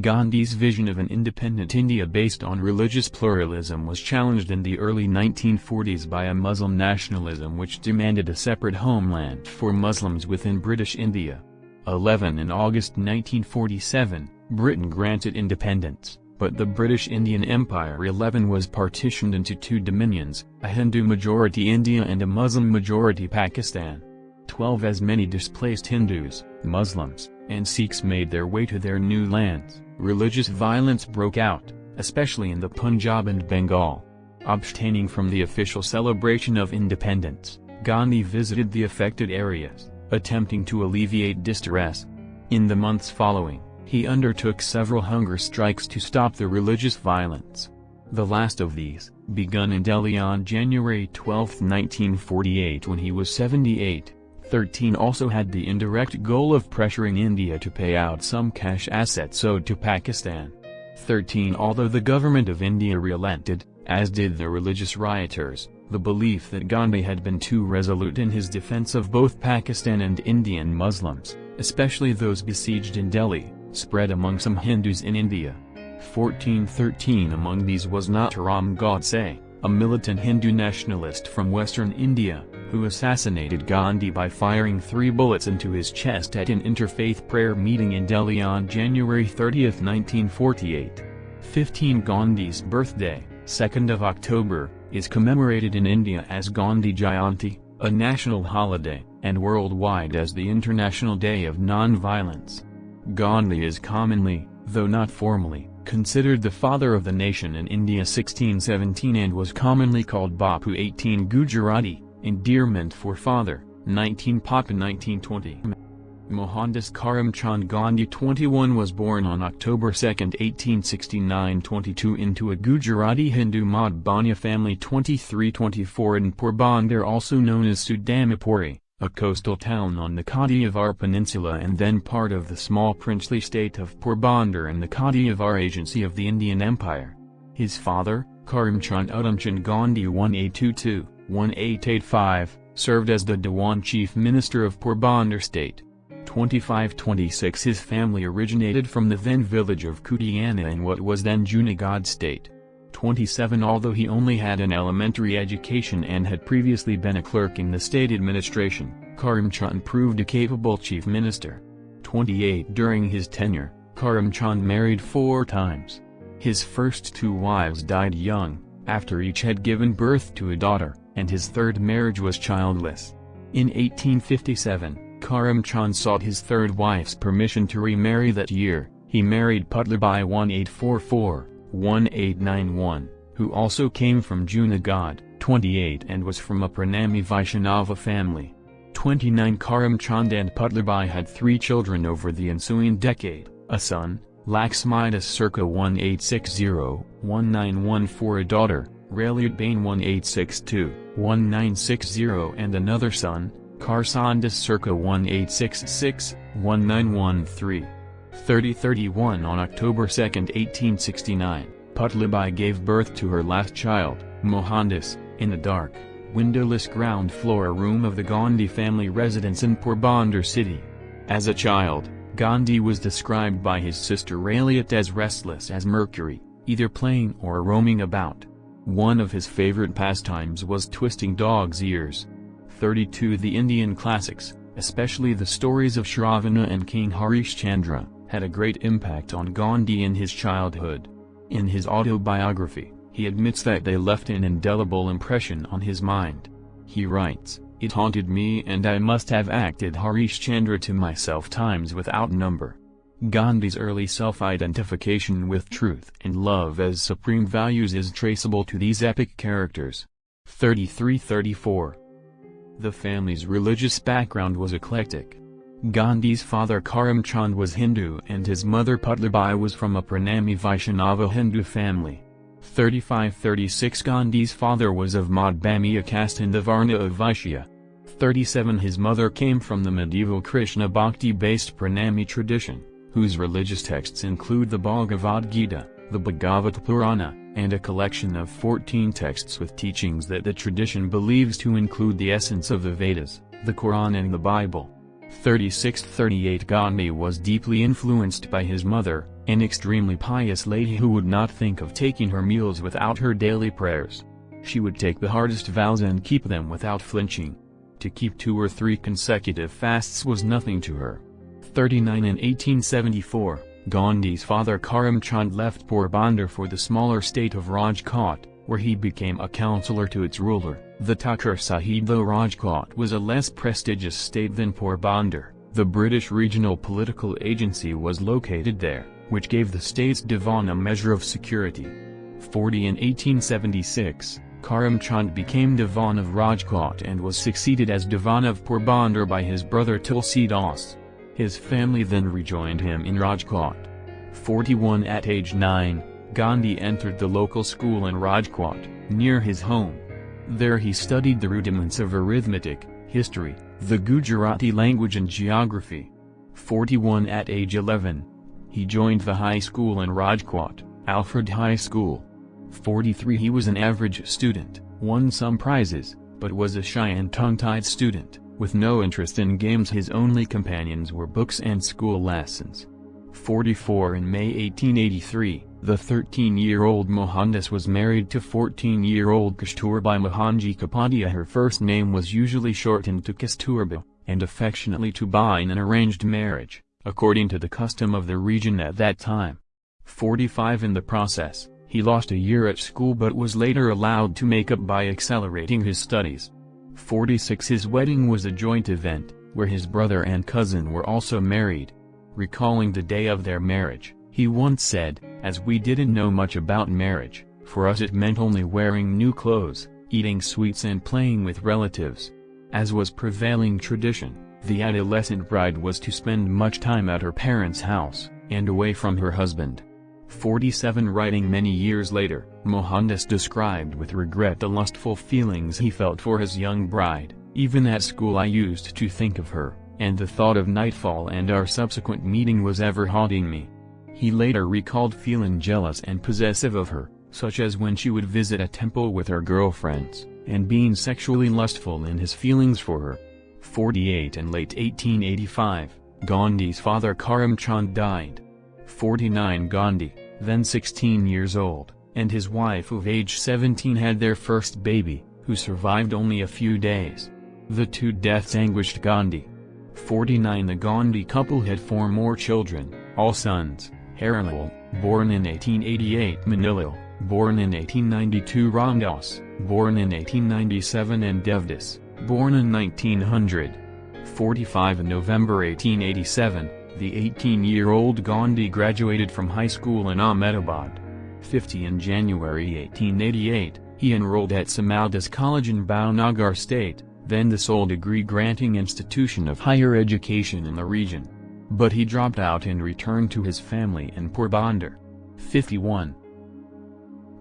Gandhi's vision of an independent India based on religious pluralism was challenged in the early 1940s by a Muslim nationalism which demanded a separate homeland for Muslims within British India. In August 1947, Britain granted independence, but the British Indian Empire was partitioned into two dominions, a Hindu-majority India and a Muslim-majority Pakistan. As many displaced Hindus, Muslims, and Sikhs made their way to their new lands, religious violence broke out, especially in the Punjab and Bengal. Abstaining from the official celebration of independence, Gandhi visited the affected areas, attempting to alleviate distress. In the months following, he undertook several hunger strikes to stop the religious violence. The last of these, begun in Delhi on January 12, 1948 when he was 78. Also had the indirect goal of pressuring India to pay out some cash assets owed to Pakistan. Although the government of India relented, as did the religious rioters, the belief that Gandhi had been too resolute in his defense of both Pakistan and Indian Muslims, especially those besieged in Delhi, spread among some Hindus in India. Among these was Nathuram Godse, a militant Hindu nationalist from western India, who assassinated Gandhi by firing 3 bullets into his chest at an interfaith prayer meeting in Delhi on January 30, 1948. Gandhi's birthday, 2nd of October, is commemorated in India as Gandhi Jayanti, a national holiday, and worldwide as the International Day of Non-Violence. Gandhi is commonly, though not formally, considered the father of the nation in India 1617 and was commonly called Bapu 18 Gujarati, endearment for father, 19 Papa 1920. Mohandas Karamchand Gandhi 21 was born on October 2, 1869 22 into a Gujarati Hindu Madhbanya family 23-24 in Porbandar, also known as Sudamapuri, a coastal town on the Kathiawar Peninsula and then part of the small princely state of Porbandar and the Kathiawar Agency of the Indian Empire. His father, Karamchand Udamchand Gandhi 1822-1885, served as the Dewan Chief Minister of Porbandar State. 25-26 His family originated from the then village of Kutiana in what was then Junagadh State. 27 Although he only had an elementary education and had previously been a clerk in the state administration, Karamchand proved a capable chief minister. 28 During his tenure, Karamchand married 4 times. His first 2 wives died young, after each had given birth to a daughter, and his third marriage was childless. In 1857, Karamchand sought his third wife's permission to remarry that year. He married Putlabai 1844-1891, who also came from Junagadh, 28 and was from a Pranami Vaishnava family. 29 Karamchand and Putlabai had 3 children over the ensuing decade, a son, Laxmidas circa 1860-1914, a daughter, Railiatbane 1862-1960 and another son, Karsandas circa 1866-1913. 31 On October 2, 1869, Putlabai gave birth to her last child, Mohandas, in the dark, windowless ground floor room of the Gandhi family residence in Porbandar city. As a child, Gandhi was described by his sister Railiat as restless as Mercury, either playing or roaming about. One of his favorite pastimes was twisting dogs' ears. 32 The Indian classics, especially the stories of Shravana and King Harishchandra, had a great impact on Gandhi in his childhood. In his autobiography, he admits that they left an indelible impression on his mind. He writes, "It haunted me and I must have acted Harishchandra to myself times without number." Gandhi's early self-identification with truth and love as supreme values is traceable to these epic characters. 33-34 The family's religious background was eclectic. Gandhi's father Karamchand was Hindu and his mother Putlabai was from a Pranami Vaishnava Hindu family. 35-36 Gandhi's father was of Madhbamya caste in the Varna of Vaishya. 37 His mother came from the medieval Krishna Bhakti-based Pranami tradition, whose religious texts include the Bhagavad Gita, the Bhagavata Purana, and a collection of 14 texts with teachings that the tradition believes to include the essence of the Vedas, the Quran and the Bible. 36-38 Gandhi was deeply influenced by his mother, an extremely pious lady who would not think of taking her meals without her daily prayers. She would take the hardest vows and keep them without flinching. To keep 2 or 3 consecutive fasts was nothing to her. 39 In 1874, Gandhi's father Karamchand left Porbandar for the smaller state of Rajkot, where he became a counselor to its ruler, the Thakur Sahib. Though Rajkot was a less prestigious state than Porbandar, the British regional political agency was located there, which gave the state's Divan a measure of security. 40 In 1876, Karamchand became Divan of Rajkot and was succeeded as Divan of Porbandar by his brother Tulsidas. His family then rejoined him in Rajkot. 41 At age 9, Gandhi entered the local school in Rajkot, near his home. There he studied the rudiments of arithmetic, history, the Gujarati language and geography. 41 At age 11, he joined the high school in Rajkot, Alfred High School. 43 He was an average student, won some prizes, but was a shy and tongue-tied student, with no interest in games. His only companions were books and school lessons. 44 In May 1883, the 13-year-old Mohandas was married to 14-year-old Kasturba Mohanji Kapadia. Her first name was usually shortened to Kasturba, and affectionately to Bai in an arranged marriage, according to the custom of the region at that time. 45 In the process, he lost a year at school but was later allowed to make up by accelerating his studies. 46 His wedding was a joint event, where his brother and cousin were also married. Recalling the day of their marriage, he once said, "As we didn't know much about marriage, for us it meant only wearing new clothes, eating sweets and playing with relatives." As was prevailing tradition, the adolescent bride was to spend much time at her parents' house, and away from her husband. 47 Writing many years later, Mohandas described with regret the lustful feelings he felt for his young bride. "Even at school I used to think of her, and the thought of nightfall and our subsequent meeting was ever haunting me." He later recalled feeling jealous and possessive of her, such as when she would visit a temple with her girlfriends, and being sexually lustful in his feelings for her. 48 In late 1885, Gandhi's father Karamchand died. 49 Gandhi, then 16 years old, and his wife of age 17 had their first baby, who survived only a few days. The 2 deaths anguished Gandhi. 49 The Gandhi couple had 4 more children, all sons: Harilal, born in 1888, Manilal, born in 1892, Ramdas, born in 1897, and Devdas, born in 1900. 45 In November 1887, the 18-year-old Gandhi graduated from high school in Ahmedabad. 50 In January 1888, he enrolled at Samaudas College in Bhavnagar state, then the sole degree-granting institution of higher education in the region. But he dropped out and returned to his family in Porbandar. 51.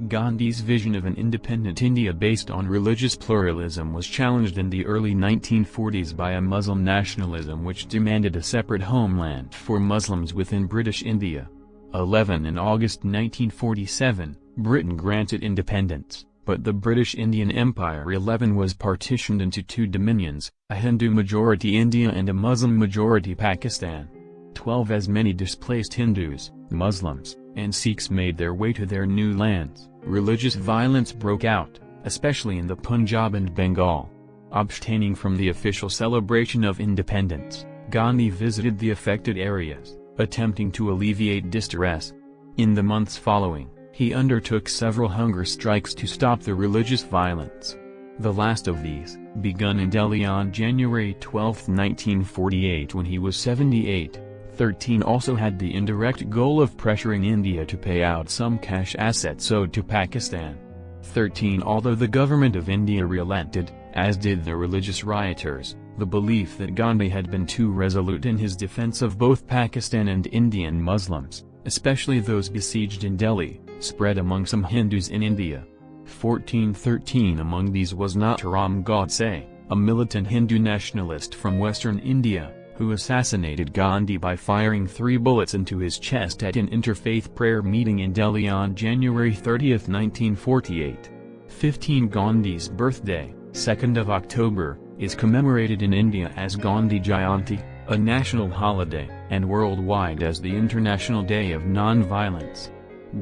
Gandhi's vision of an independent India based on religious pluralism was challenged in the early 1940s by a Muslim nationalism which demanded a separate homeland for Muslims within British India. 11 In August 1947, Britain granted independence, but the British Indian Empire 11 was partitioned into 2 dominions, a Hindu-majority India and a Muslim-majority Pakistan. 12 As many displaced Hindus, Muslims, and Sikhs made their way to their new lands, religious violence broke out, especially in the Punjab and Bengal. Abstaining from the official celebration of independence, Gandhi visited the affected areas, attempting to alleviate distress. In the months following, he undertook several hunger strikes to stop the religious violence. The last of these, begun in Delhi on January 12, 1948 when he was 78. 13 also had the indirect goal of pressuring India to pay out some cash assets owed to Pakistan. 13 Although the government of India relented, as did the religious rioters, the belief that Gandhi had been too resolute in his defense of both Pakistan and Indian Muslims, especially those besieged in Delhi, spread among some Hindus in India. 13 Among these was Natharam Godse, a militant Hindu nationalist from western India, who assassinated Gandhi by firing 3 bullets into his chest at an interfaith prayer meeting in Delhi on January 30, 1948. 15 Gandhi's birthday, 2nd of October, is commemorated in India as Gandhi Jayanti, a national holiday. and worldwide as the International Day of Nonviolence.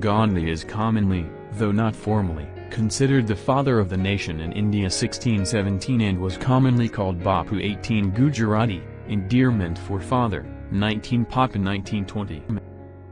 Gandhi is commonly, though not formally, considered the father of the nation in India 1617 and was commonly called Bapu 18 Gujarati, endearment for father, 19 Papa 1920.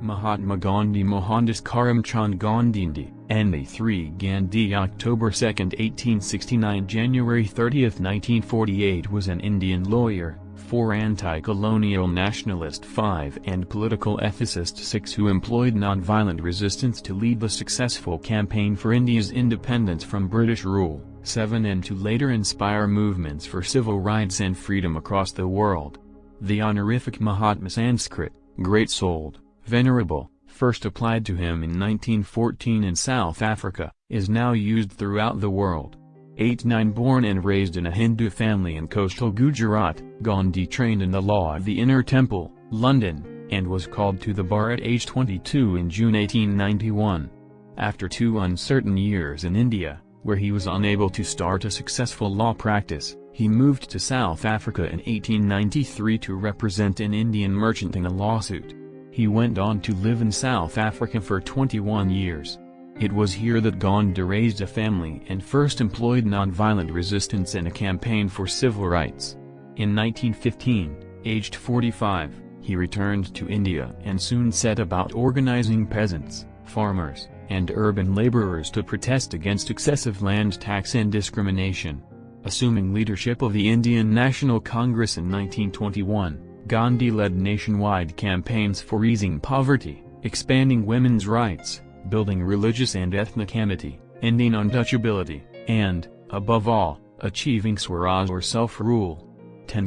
Mahatma Gandhi Mohandas Karamchand Gandhi, NA3 Gandhi October 2, 1869 January 30, 1948 was an Indian lawyer, 4 anti-colonial nationalist 5 and political ethicist 6 who employed nonviolent resistance to lead the successful campaign for India's independence from British rule, 7 and to later inspire movements for civil rights and freedom across the world. The honorific Mahatma Sanskrit, great-souled, venerable, first applied to him in 1914 in South Africa, is now used throughout the world. 89 Born and raised in a Hindu family in coastal Gujarat, Gandhi trained in the law of the Inner Temple, London, and was called to the bar at age 22 in June 1891. After 2 uncertain years in India, where he was unable to start a successful law practice, he moved to South Africa in 1893 to represent an Indian merchant in a lawsuit. He went on to live in South Africa for 21 years. It was here that Gandhi raised a family and first employed nonviolent resistance in a campaign for civil rights. In 1915, aged 45, he returned to India and soon set about organizing peasants, farmers, and urban laborers to protest against excessive land tax and discrimination. Assuming leadership of the Indian National Congress in 1921, Gandhi led nationwide campaigns for easing poverty, expanding women's rights, building religious and ethnic amity, ending untouchability, and, above all, achieving Swaraj or self-rule.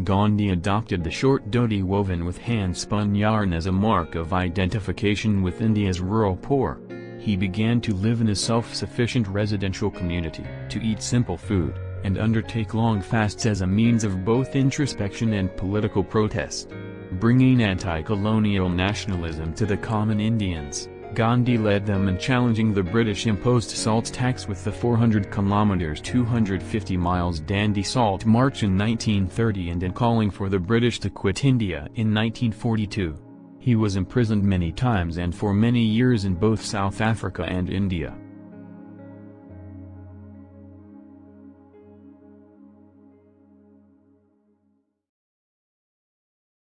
Gandhi adopted the short dhoti woven with hand-spun yarn as a mark of identification with India's rural poor. He began to live in a self-sufficient residential community, to eat simple food, and undertake long fasts as a means of both introspection and political protest. Bringing anti-colonial nationalism to the common Indians, Gandhi led them in challenging the British-imposed salt tax with the 400 kilometers (250 miles) Dandi Salt March in 1930 and in calling for the British to quit India in 1942. He was imprisoned many times and for many years in both South Africa and India.